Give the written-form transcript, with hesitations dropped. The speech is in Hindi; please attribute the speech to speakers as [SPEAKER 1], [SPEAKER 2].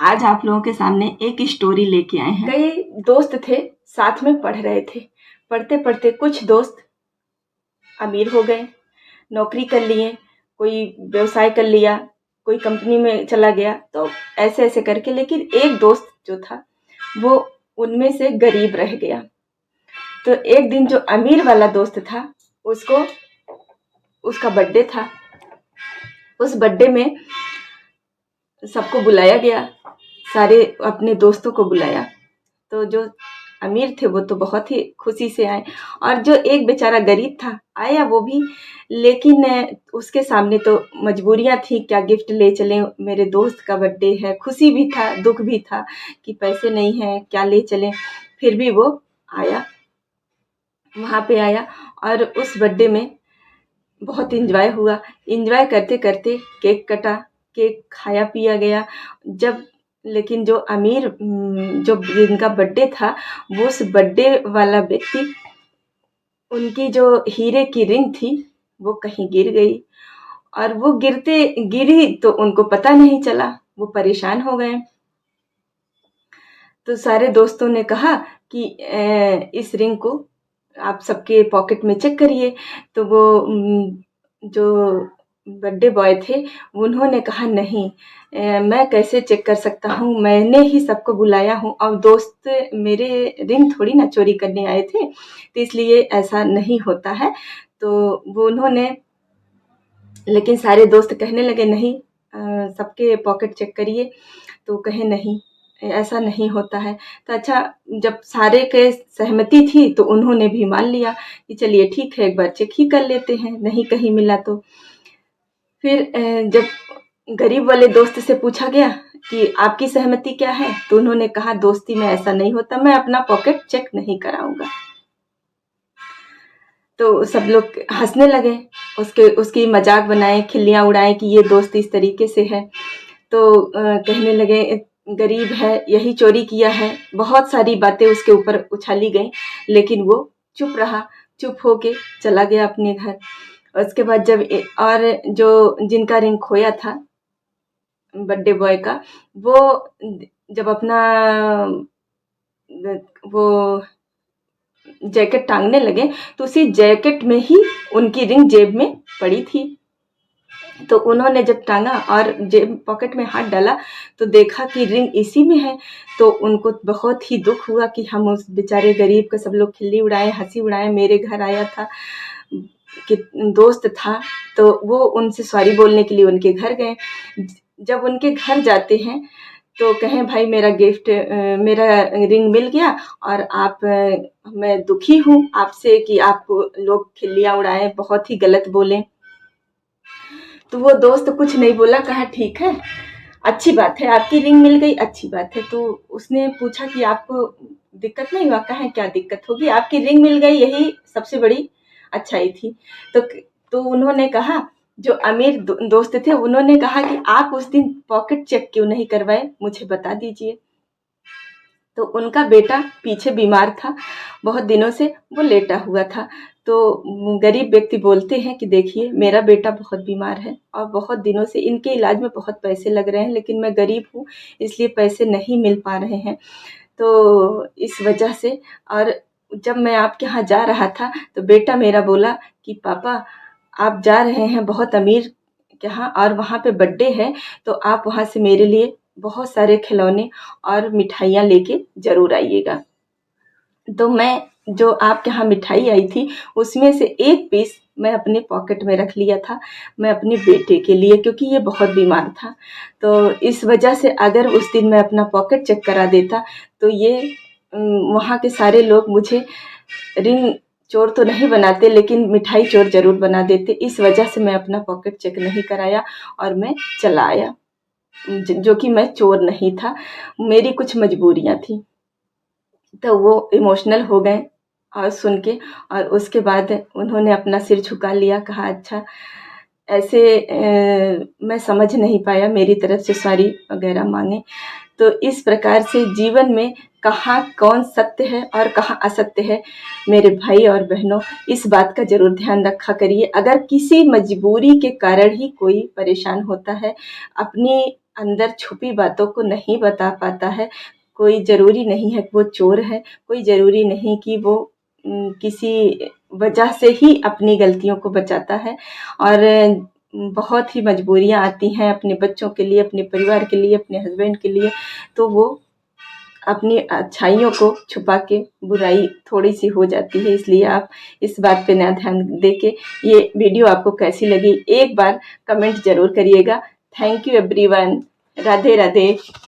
[SPEAKER 1] आज आप लोगों के सामने एक स्टोरी लेके आए हैं।
[SPEAKER 2] कई दोस्त थे, साथ में पढ़ रहे थे। पढ़ते पढ़ते कुछ दोस्त अमीर हो गए, नौकरी कर लिए, कोई व्यवसाय कर लिया, कोई कंपनी में चला गया, तो ऐसे ऐसे करके। लेकिन एक दोस्त जो था वो उनमें से गरीब रह गया। तो एक दिन जो अमीर वाला दोस्त था, उसका बर्थडे था। उस बर्थडे में सबको बुलाया गया, सारे अपने दोस्तों को बुलाया। तो जो अमीर थे वो तो बहुत ही खुशी से आए, और जो एक बेचारा गरीब था आया वो भी। लेकिन उसके सामने तो मजबूरियां थी, क्या गिफ्ट ले चलें, मेरे दोस्त का बर्थडे है। खुशी भी था, दुख भी था कि पैसे नहीं है, क्या ले चलें। फिर भी वो आया, वहाँ पे आया, और उस बर्थडे में बहुत इंजॉय हुआ। इंजॉय करते करते केक कटा, केक खाया पिया गया। जब लेकिन जो अमीर जो जिनका बर्थडे था, वो उस बर्थडे वाला व्यक्ति, उनकी जो हीरे की रिंग थी वो कहीं गिर गई, और वो गिरी तो उनको पता नहीं चला, वो परेशान हो गए। तो सारे दोस्तों ने कहा कि इस रिंग को आप सबके पॉकेट में चेक करिए। तो वो जो बर्थडे बॉय थे उन्होंने कहा नहीं, मैं कैसे चेक कर सकता हूँ, मैंने ही सबको बुलाया हूँ, और दोस्त मेरे रिंग थोड़ी ना चोरी करने आए थे, तो इसलिए ऐसा नहीं होता है। तो वो उन्होंने, लेकिन सारे दोस्त कहने लगे नहीं, सबके पॉकेट चेक करिए। तो कहे नहीं, ऐसा नहीं होता है। तो अच्छा, जब सारे के सहमति थी तो उन्होंने भी मान लिया कि चलिए ठीक है, एक बार चेक ही कर लेते हैं, नहीं कहीं मिला तो। फिर जब गरीब वाले दोस्त से पूछा गया कि आपकी सहमति क्या है, तो उन्होंने कहा दोस्ती में ऐसा नहीं होता, मैं अपना पॉकेट चेक नहीं कराऊंगा। तो सब लोग हंसने लगे, उसकी मजाक बनाए, खिल्लियां उड़ाए कि ये दोस्त इस तरीके से है। तो कहने लगे गरीब है, यही चोरी किया है, बहुत सारी बातें उसके ऊपर उछाली गई, लेकिन वो चुप रहा, चुप होके चला गया अपने घर। उसके बाद जब और जो जिनका रिंग खोया था बर्थडे बॉय का, वो जब अपना वो जैकेट टांगने लगे, तो उसी जैकेट में ही उनकी रिंग जेब में पड़ी थी। तो उन्होंने जब टांगा और जेब पॉकेट में हाथ डाला तो देखा कि रिंग इसी में है। तो उनको बहुत ही दुख हुआ कि हम उस बेचारे गरीब का, सब लोग खिल्ली उड़ाए, हंसी उड़ाए, मेरे घर आया था कि दोस्त था, तो वो उनसे सॉरी बोलने के लिए उनके घर गए। जब उनके घर जाते हैं तो कहें भाई मेरा गिफ्ट, मेरा रिंग मिल गया, और आप, मैं दुखी हूँ आपसे कि आप लोग खिल्लियाँ उड़ाएं, बहुत ही गलत बोले। तो वो दोस्त कुछ नहीं बोला, कहा ठीक है, अच्छी बात है, आपकी रिंग मिल गई, अच्छी बात है। तो उसने पूछा कि आपको दिक्कत नहीं हुआ? कहा क्या दिक्कत होगी, आपकी रिंग मिल गई, यही सबसे बड़ी अच्छाई थी। तो तो उन्होंने कहा, जो अमीर दोस्त थे उन्होंने कहा कि आप उस दिन पॉकेट चेक क्यों नहीं करवाए, मुझे बता दीजिए। तो उनका बेटा पीछे बीमार था, बहुत दिनों से वो लेटा हुआ था। तो गरीब व्यक्ति बोलते हैं कि देखिए मेरा बेटा बहुत बीमार है, और बहुत दिनों से इनके इलाज में बहुत पैसे लग रहे हैं, लेकिन मैं गरीब हूँ इसलिए पैसे नहीं मिल पा रहे हैं, तो इस वजह से। और जब मैं आपके यहाँ जा रहा था तो बेटा मेरा बोला कि पापा आप जा रहे हैं बहुत अमीर के यहाँ, और वहाँ पे बर्थडे है, तो आप वहाँ से मेरे लिए बहुत सारे खिलौने और मिठाइयाँ लेके ज़रूर आइएगा। तो मैं, जो आपके यहाँ मिठाई आई थी उसमें से एक पीस मैं अपने पॉकेट में रख लिया था, मैं अपने बेटे के लिए, क्योंकि ये बहुत बीमार था। तो इस वजह से अगर उस दिन मैं अपना पॉकेट चेक करा देता तो ये वहाँ के सारे लोग मुझे रिंग चोर तो नहीं बनाते, लेकिन मिठाई चोर ज़रूर बना देते। इस वजह से मैं अपना पॉकेट चेक नहीं कराया और मैं चला आया, जो कि मैं चोर नहीं था, मेरी कुछ मजबूरियाँ थी। तो वो इमोशनल हो गए और सुन के, और उसके बाद उन्होंने अपना सिर झुका लिया, कहा अच्छा ऐसे, मैं समझ नहीं पाया, मेरी तरफ से सॉरी वगैरह मांगे। तो इस प्रकार से जीवन में कहाँ कौन सत्य है और कहाँ असत्य है, मेरे भाई और बहनों, इस बात का ज़रूर ध्यान रखा करिए। अगर किसी मजबूरी के कारण ही कोई परेशान होता है, अपनी अंदर छुपी बातों को नहीं बता पाता है। कोई ज़रूरी नहीं है कि वो चोर है, कोई ज़रूरी नहीं कि वो किसी वजह से ही अपनी गलतियों को बचाता है। और बहुत ही मजबूरियाँ आती हैं अपने बच्चों के लिए, अपने परिवार के लिए, अपने हस्बैंड के लिए, तो वो अपनी अच्छाइयों को छुपा के बुराई थोड़ी सी हो जाती है। इसलिए आप इस बात पे ना ध्यान दे के ये वीडियो आपको कैसी लगी एक बार कमेंट ज़रूर करिएगा। Thank you everyone. Radhe Radhe.